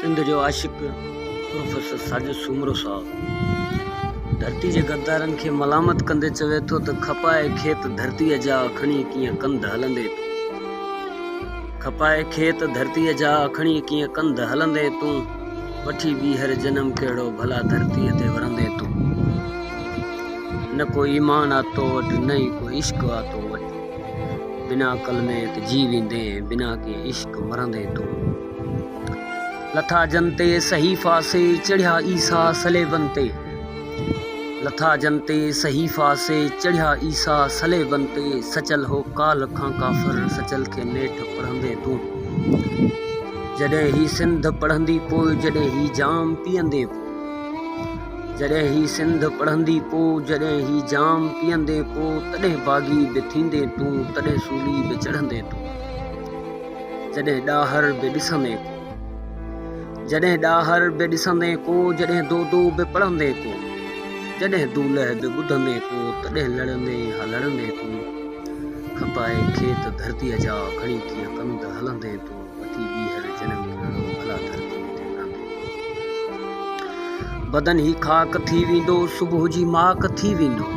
सिंध जो आशिक प्रोफेसर साजिद सूमरो साहब धरती जे गद्दारनि खे मलामत कंदे चवे थो त खपाए खेत धरतीअ जा खणी कीअं कंध हलंदे तूं। खपाए खेत धरतीअ जा खणी कीअं कंध हलंदे तूं। वठी बीहर जनम कहिड़ो भला धरतीअ ते वरंदे तूं। न को ईमान आ तो वटि न ई को इश्क आ तो वटि। बिना कलमे ते जी वेंदे बिना के इश्क मरंदे तूं। लथा जनते सहीफ़ा से चढ़िया ईसा सलेबन ते। लथा जनते सहीफ़ा से चढ़िया ईसा सलेबन ते। सचल हो काल खां काफ़र सचल के नेठ पढ़ंदे तूं। जॾहिं ही सिंध पढ़ंदी पोइ जॾहिं ही जाम पीअंदे पोइ। जॾहिं ही सिंध पढ़ंदी पोइ जॾहिं ही जाम पीअंदे पोइ। तॾहिं बाग़ी बि थींदे तूं तॾहिं सूली बि चढ़ंदे तूं। जॾहिं ॾाहर बि ॾिसंदे को। जॾहिं ॾाहर बि ॾिसंदे को। जॾहिं दो बि पढ़ंदे को। जॾहिं दूल्ह बि ॿुधंदे को तॾहिं लड़ंदे लड़ंदे तूं। खपाए खेत धरतीअ जा खणी कीअं कंध हलंदे तूं। वठी बीहर जनम कहिड़ो भला धरतीअ ते वरंदे। बदन ही खाक थी वेंदो सुबुह जी माक थी वेंदो।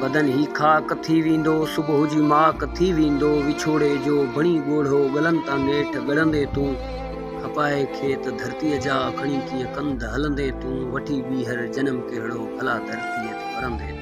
बदन ही खाक थी वेंदो सुबुह जी माक थी वेंदो। विछोड़े जो बणी ॻोढ़ो गलनि तां नेठ ॻड़ंदे तूं। खपाए खेत धरतीअ जा खणी कीअं कंध हलंदे तूं। वठी बीहर जनम कहिड़ो भला धरतीअ ते वरंदे तूं।